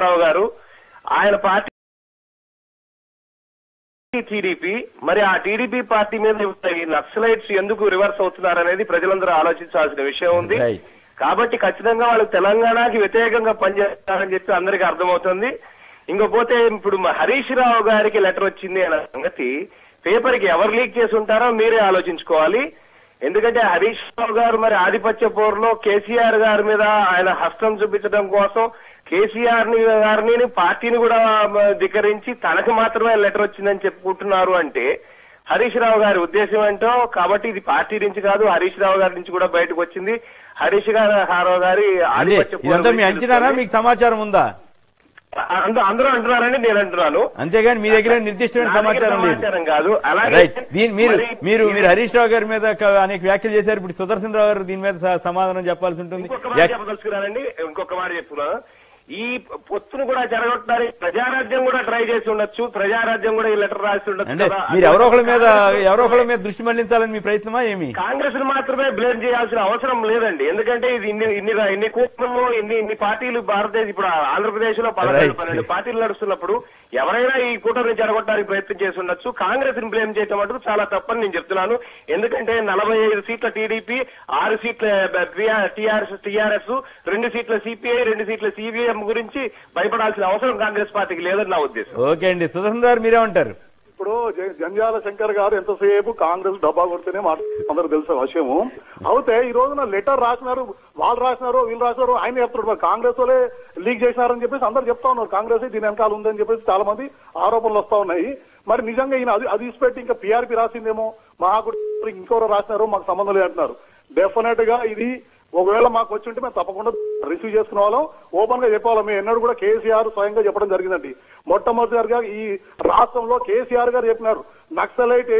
రామారావు గారు ఆయన party TDP, మరి ఆ టీడీపీ పార్టీ మీద ఈ నక్సలైట్స్ ఎందుకు రివర్స్ అవుతున్నారు అనేది ప్రజలందరూ ఆలోచించాల్సిన విషయం ఉంది. కాబట్టి ఖచ్చితంగా వాళ్ళు తెలంగాణకి వ్యతిరేకంగా పనిచేస్తారని చెప్పి అందరికీ అర్థమవుతుంది. ఇంకపోతే ఇప్పుడు హరీష్ రావు గారికి లెటర్ వచ్చింది అనే సంగతి పేపర్ కి ఎవరు లీక్ చేసి ఉంటారో మీరే ఆలోచించుకోవాలి. ఎందుకంటే హరీష్ రావు గారు మరి ఆధిపత్య పోరులో కేసీఆర్ గారి మీద ఆయన హస్తం చూపించడం కోసం కేసీఆర్ గారిని పార్టీని కూడా ధిక్కరించి తనకు మాత్రమే లెటర్ వచ్చిందని చెప్పుకుంటున్నారు. అంటే హరీష్ రావు గారి ఉద్దేశం ఏంటో, కాబట్టి ఇది పార్టీ నుంచి కాదు హరీష్ రావు గారి నుంచి కూడా బయటకు వచ్చింది. హరీష్ రావు గారి ఆధిపత్య మీకు సమాచారం ఉందా? అందరూ అంటున్నారని నేను అంటున్నాను, అంతేగాని మీ దగ్గర నిర్దిష్టమైన సమాచారం కాదు. అలాగే మీరు హరీష్ రావు గారి మీద అనేక వ్యాఖ్యలు చేశారు. ఇప్పుడు సుదర్శన్ రావు గారు దీని మీద సమాధానం చెప్పాల్సి ఉంటుంది. చెప్పదలుచుకున్నానండి, ఇంకొక మాట చెప్తున్నాను. ఈ పొత్తును కూడా జరగొట్టడానికి ప్రజారాజ్యం కూడా ట్రై చేసి ఉండొచ్చు, ప్రజారాజ్యం కూడా ఈ లెటర్ రాసి ఉండొచ్చు. మీరు ఎవరో ఒకళ్ళ మీద దృష్టి మళ్లించాలని మీ ప్రయత్నమా ఏమి? కాంగ్రెస్ మాత్రమే బ్లేమ్ చేయాల్సిన అవసరం లేదండి. ఎందుకంటే ఇది ఇన్ని కూటములు ఇన్ని పార్టీలు భారతదేశం ఇప్పుడు ఆంధ్రప్రదేశ్ లో 12 పార్టీలు నడుస్తున్నప్పుడు ఎవరైనా ఈ కూటమిని జరగొట్టడానికి ప్రయత్నం చేసి ఉండొచ్చు. కాంగ్రెస్ ని బ్లేమ్ చేయడం మటుకు చాలా తప్పని నేను చెప్తున్నాను. ఎందుకంటే 45 సీట్ల టీడీపీ, 6 సీట్ల టీఆర్ఎస్, 2 సీట్ల సిపిఐ, 2 సీట్ల సిపిఎం గురించి భయపడాల్సిన అవసరం కాంగ్రెస్ పార్టీకి లేదని నా ఉద్దేశం. ఓకే అండి, సుదర్శన్ గారు మీరేమంటారు? ఇప్పుడు జంధ్యాల శంకర్ గారు ఎంతసేపు కాంగ్రెస్ డబ్బా కొడితేనే అందరూ తెలిసే విషయము. అయితే ఈ రోజున లెటర్ రాసినారు, వాళ్ళు రాసినారు, వీళ్ళు రాసినారు, ఆయన చెప్తారు మరి కాంగ్రెస్ వాళ్ళే లీక్ చేసినారని చెప్పేసి అందరు చెప్తా ఉన్నారు. కాంగ్రెస్ దీని వెనకాల ఉందని చెప్పేసి చాలా మంది ఆరోపణలు వస్తా ఉన్నాయి. మరి నిజంగా ఈయన అది ఇసిపెట్టి ఇంకా పీఆర్పీ రాసిందేమో, మహాకుడు ఇంకెవరో రాసినారో మాకు సంబంధం లేదంటున్నారు. డెఫినెట్ గా ఇది ఒకవేళ మాకు వచ్చి ఉంటే మేము తప్పకుండా రిసీవ్ చేసుకునే వాళ్ళం, ఓపెన్ గా చెప్పాలి. మేము ఎన్నడూ కూడా కేసీఆర్ స్వయంగా చెప్పడం జరిగిందండి. మొట్టమొదటిసారిగా ఈ రాష్ట్రంలో కేసీఆర్ గారు చెప్పినారు నక్సలైట్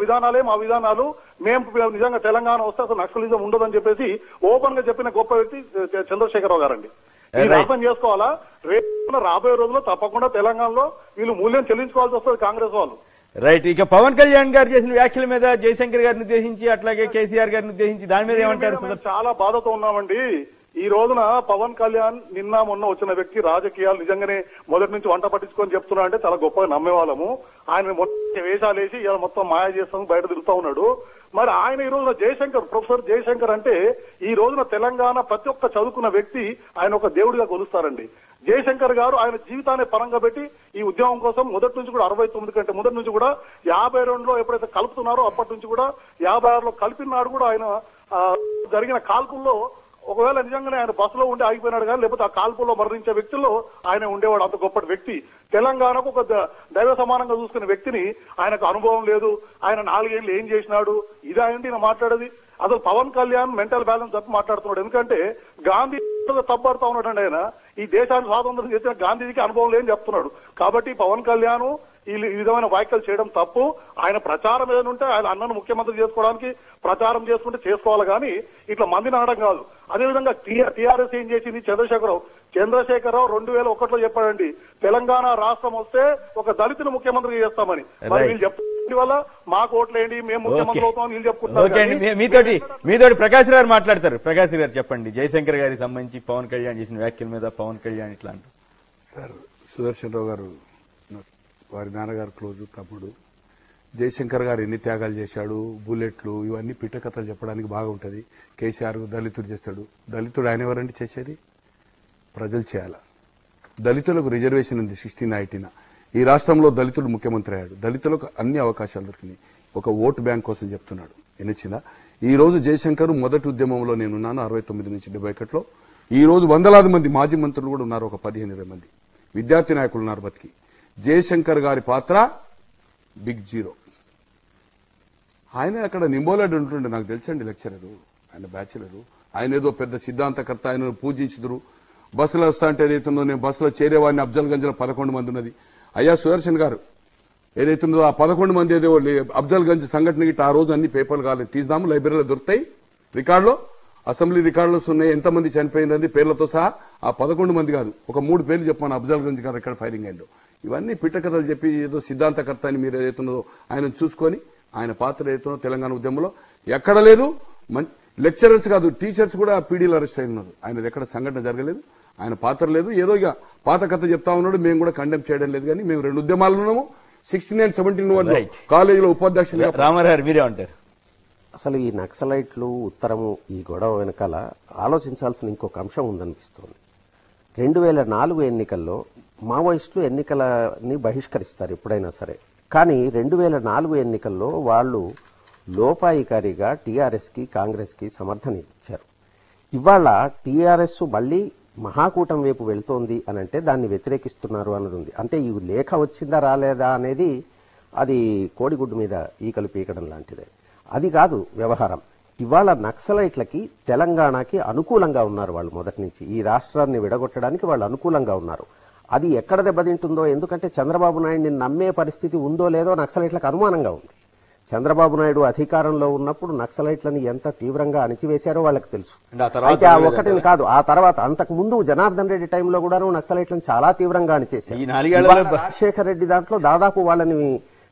విధానాలే మా విధానాలు, మేము నిజంగా తెలంగాణ వస్తే అసలు నక్సలిజం ఉండదని చెప్పేసి ఓపెన్ గా చెప్పిన గొప్ప వ్యక్తి చంద్రశేఖరరావు గారండి. ఇది అర్థం చేసుకోవాలా? రేపు రాబోయే రోజుల్లో తప్పకుండా తెలంగాణలో వీళ్ళు మూల్యం చెల్లించుకోవాల్సి వస్తుంది కాంగ్రెస్ వాళ్ళు. రైట్. ఇక పవన్ కళ్యాణ్ గారు చేసిన వ్యాఖ్యల మీద జయశంకర్ గారిని ఉద్దేశించి అట్లాగే కేసీఆర్ గారిని ఉద్దేశించి దాని మీద ఏమంటారు? చాలా బాధతో ఉన్నామండి. ఈ రోజున పవన్ కళ్యాణ్ నిన్న మొన్న వచ్చిన వ్యక్తి రాజకీయాలు నిజంగానే మొదటి నుంచి వంట పట్టించుకొని చెప్తున్నా అంటే చాలా గొప్పగా నమ్మేవాళ్ళము. ఆయన మొత్తం వేషాలేసి ఇలా మొత్తం మాయ చేస్తాము బయట తిరుగుతా ఉన్నాడు. మరి ఆయన ఈ రోజున ప్రొఫెసర్ జయశంకర్ అంటే ఈ రోజున తెలంగాణ ప్రతి ఒక్క చదువుకున్న వ్యక్తి ఆయన ఒక దేవుడిగా కొలుస్తారండి. జయశంకర్ గారు ఆయన జీవితాన్ని పరంగా పెట్టి ఈ ఉద్యమం కోసం మొదటి నుంచి కూడా 69 కంటే మొదటి నుంచి కూడా 52లో ఎప్పుడైతే కలుపుతున్నారో అప్పటి నుంచి కూడా 56లో కలిపినాడు కూడా ఆయన జరిగిన కాల్పుల్లో ఒకవేళ నిజంగానే ఆయన బస్సులో ఉండి ఆగిపోయినాడు కానీ లేకపోతే ఆ కాల్పుల్లో మరణించే వ్యక్తుల్లో ఆయన ఉండేవాడు. అంత గొప్ప వ్యక్తి. తెలంగాణకు ఒక దైవ సమానంగా చూసుకునే వ్యక్తిని ఆయనకు అనుభవం లేదు. ఆయన 4 ఏళ్ళు ఏం చేసినాడు ఇదేంటి నేను మాట్లాడేది? అసలు పవన్ కళ్యాణ్ మెంటల్ బ్యాలెన్స్ తప్పి మాట్లాడుతున్నాడు. ఎందుకంటే గాంధీ తప్పడుతా ఉన్నాడు. ఆయన ఈ దేశాన్ని స్వాతంత్రం చేసిన గాంధీజీకి అనుభవం లేని చెప్తున్నాడు. కాబట్టి పవన్ కళ్యాణ్ ఈ విధమైన వ్యాఖ్యలు చేయడం తప్పు. ఆయన ప్రచారం ఏదైనా ఆయన అన్నను ముఖ్యమంత్రి చేసుకోవడానికి ప్రచారం చేసుకుంటే చేసుకోవాలి కానీ ఇట్లా మందిని అనడం కాదు. అదేవిధంగా టీఆర్ఎస్ ఏం చేసింది? చంద్రశేఖరరావు 2001లో చెప్పాడండి తెలంగాణ రాష్ట్రం వస్తే ఒక దళితుని ముఖ్యమంత్రి చేస్తామని. మరి వీళ్ళు చెప్పడం వల్ల మాకు ఓట్లేండి మేము ముఖ్యమంత్రి అవుతామని వీళ్ళు చెప్పుకుంటున్నారు. మీతోటి ప్రకాశ్ గారు మాట్లాడతారు. ప్రకాశ్ గారు చెప్పండి, జయశంకర్ గారికి సంబంధించి పవన్ కళ్యాణ్ చేసిన వ్యాఖ్యల మీద పవన్ కళ్యాణ్ ఇట్లా అంటారు. సార్, సుదర్శన్ రావు గారు వారి నాన్నగారు క్లోజ్ తమ్ముడు. జయశంకర్ గారు ఎన్ని త్యాగాలు చేశాడు, బుల్లెట్లు ఇవన్నీ పిట్టకథలు చెప్పడానికి బాగుంటుంది. కేసీఆర్ దళితుడు చేస్తాడు. దళితుడు ఆయన ఎవరండి చేసేది? ప్రజలు చేయాల. దళితులకు రిజర్వేషన్ ఉంది 16-19. ఈ రాష్ట్రంలో దళితుడు ముఖ్యమంత్రి అయ్యాడు. దళితులకు అన్ని అవకాశాలు దొరికినాయి. ఒక ఓటు బ్యాంక్ కోసం చెప్తున్నాడు. ఎన్నొచ్చిందా? ఈ రోజు జయశంకర్ మొదటి ఉద్యమంలో నేనున్నాను 69 నుంచి 71లో. ఈ రోజు వందలాది మంది మాజీ మంత్రులు కూడా ఉన్నారు, ఒక 15-20 మంది విద్యార్థి నాయకులు ఉన్నారు బతికి. జయశంకర్ గారి పాత్ర బిగ్ జీరో. ఆయన అక్కడ నింబోలాడు ఉంటుండే, నాకు తెలుసండి, లెక్చరరు, ఆయన బ్యాచులరు. ఆయన ఏదో పెద్ద సిద్ధాంతకర్త, ఆయన పూజించుదురు. బస్సులో వస్తా అంటే ఏదైతుందో నేను బస్సులో చేరేవాడిని అఫ్జల్గంజ్లో 11 మంది ఉన్నది. అయ్యా సుదర్శన్ గారు ఏదైతుందో ఆ 11 మంది ఏదో అఫ్జల్గంజ్ సంఘటన గిట్ట ఆ రోజు అన్ని పేపర్లు కాలేదు, తీద్దాము, లైబ్రరీలో దొరుకుతాయి, రికార్డులో అసెంబ్లీ రికార్డులో ఉన్నాయి, ఎంతమంది చనిపోయినది పేర్లతో సహా. ఆ 11 మంది కాదు, ఒక 3 పేర్లు చెప్పాను అఫ్జల్గంజ్ గారు ఎక్కడ ఫైరింగ్ అయిందో. ఇవన్నీ పిట్టకథలు చెప్పి ఏదో సిద్ధాంతకర్త అని మీరు ఏదైతున్నదో ఆయన చూసుకొని ఆయన పాత్ర ఏదైతుందో తెలంగాణ ఉద్యమంలో ఎక్కడ లేదు. లెక్చరర్స్ కాదు, టీచర్స్ కూడా పీడీలు అరెస్ట్ అయినారు. ఆయనది ఎక్కడ సంఘటన జరగలేదు, ఆయన పాత్ర లేదు. ఏదో ఇక పాత కథ చెప్తా ఉన్నాడు. మేము కూడా కండెమ్ చేయడం లేదు. కానీ మేము 2 ఉద్యమాలు ఉన్నాము. 69, 71 కాలేజీలో ఉపాధ్యక్షులుగా. రామారావు మీరే ఉంటారు. అసలు ఈ నక్సలైట్లు ఉత్తరము ఈ గొడవ వెనకాల ఆలోచించాల్సిన ఇంకొక అంశం ఉందనిపిస్తుంది. 2004 ఎన్నికల్లో మావోయిస్టులు ఎన్నికలని బహిష్కరిస్తారు ఎప్పుడైనా సరే. కానీ 2004 ఎన్నికల్లో వాళ్ళు లోపాయికారిగా టీఆర్ఎస్కి కాంగ్రెస్కి సమర్థన ఇచ్చారు. ఇవాళ టీఆర్ఎస్ మళ్ళీ మహాకూటమి వైపు వెళ్తోంది అని అంటే దాన్ని వ్యతిరేకిస్తున్నారు అన్నది ఉంది. అంటే ఈ లేఖ వచ్చిందా రాలేదా అనేది అది కోడిగుడ్డు మీద ఈకలు పీకడం లాంటిదే. అది కాదు వ్యవహారం. ఇవాళ నక్సలైట్లకి తెలంగాణకి అనుకూలంగా ఉన్నారు వాళ్ళు మొదటి నుంచి. ఈ రాష్ట్రాన్ని విడగొట్టడానికి వాళ్ళు అనుకూలంగా ఉన్నారు. అది ఎక్కడ దెబ్బతింటుందో, ఎందుకంటే చంద్రబాబు నాయుడిని నమ్మే పరిస్థితి ఉందో లేదో నక్సలైట్లకు అనుమానంగా ఉంది. చంద్రబాబు నాయుడు అధికారంలో ఉన్నప్పుడు నక్సలైట్లని ఎంత తీవ్రంగా అణిచివేశారో వాళ్ళకి తెలుసు. అయితే ఆ ఒకటిని కాదు, ఆ తర్వాత అంతకు ముందు జనార్దన్ రెడ్డి టైంలో కూడా నక్సలైట్లను చాలా తీవ్రంగా అణిచేశారు. రాజశేఖర రెడ్డి దాంట్లో దాదాపు వాళ్ళని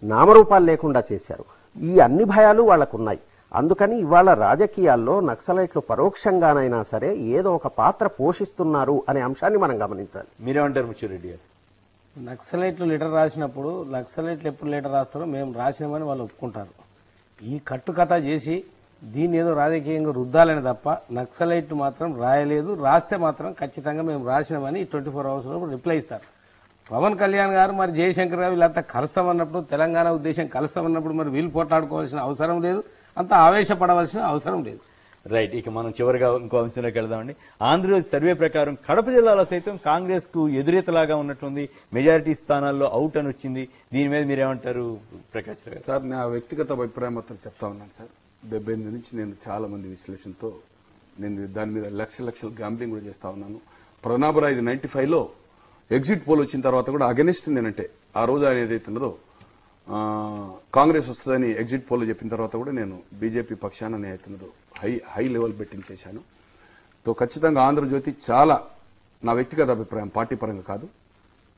నామరూపాలు లేకుండా చేశారు. ఈ అన్ని భయాలు వాళ్ళకున్నాయి. అందుకని ఇవాళ రాజకీయాల్లో నక్సలైట్లు పరోక్షంగానైనా సరే ఏదో ఒక పాత్ర పోషిస్తున్నారు అనే అంశాన్ని మనం గమనించాలి. మీరేమంటారు ముచ్చిరెడ్డి గారు? నక్సలైట్లు లెటర్ రాసినప్పుడు నక్సలైట్లు ఎప్పుడు లెటర్ రాస్తారో మేము రాసినామని వాళ్ళు ఒప్పుకుంటారు. ఈ కట్టుకథ చేసి దీన్ని ఏదో రాజకీయంగా రుద్దాలని తప్ప నక్సలైట్లు మాత్రం రాయలేదు. రాస్తే మాత్రం ఖచ్చితంగా మేము రాసినామని 24 hours లో రిప్లై ఇస్తారు. పవన్ కళ్యాణ్ గారు మరి జయశంకర్ గారు వీళ్ళంతా కలుస్తామన్నప్పుడు, తెలంగాణ ఉద్దేశం కలుస్తామన్నప్పుడు మరి వీళ్ళు పోట్లాడుకోవాల్సిన అవసరం లేదు, అంత ఆవేశపడవలసిన అవసరం లేదు. రైట్. ఇక మనం చివరిగా ఇంకో అంశంలోకి వెళ్దామండి. ఆంధ్రప్రదేశ్ సర్వే ప్రకారం కడప జిల్లాలో సైతం కాంగ్రెస్ కు ఎదురీతలాగా ఉన్నట్టుంది. మెజారిటీ స్థానాల్లో అవుట్ అని వచ్చింది. దీని మీద మీరేమంటారు ప్రకాష్ గారు? సార్, నా వ్యక్తిగత అభిప్రాయం మొత్తం చెప్తా ఉన్నాను సార్. 78 నుంచి నేను చాలా మంది విశ్లేషణతో నేను దాని మీద లక్షల గ్యాంబ్లింగ్ కూడా చేస్తా ఉన్నాను. ప్రణాబరాయ్ 95లో ఎగ్జిట్ పోల్ వచ్చిన తర్వాత కూడా అగెనిస్ట్ నేనంటే ఆ రోజు ఆయన ఏదైతే ఉన్నదో కాంగ్రెస్ వస్తుందని ఎగ్జిట్ పోల్ చెప్పిన తర్వాత కూడా నేను బీజేపీ పక్షాన అవుతున్నదో హై లెవెల్ బెట్టింగ్ చేశాను. ఖచ్చితంగా ఆంధ్రజ్యోతి చాలా, నా వ్యక్తిగత అభిప్రాయం పార్టీ పరంగా కాదు,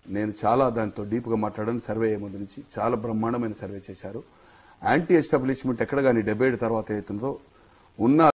నేను చాలా దాంతో డీప్గా మాట్లాడాను. సర్వే ముందు నుంచి చాలా బ్రహ్మాండమైన సర్వే చేశారు. యాంటీ ఎస్టాబ్లిష్మెంట్ ఎక్కడ కానీ 77 తర్వాత అవుతుందో ఉన్న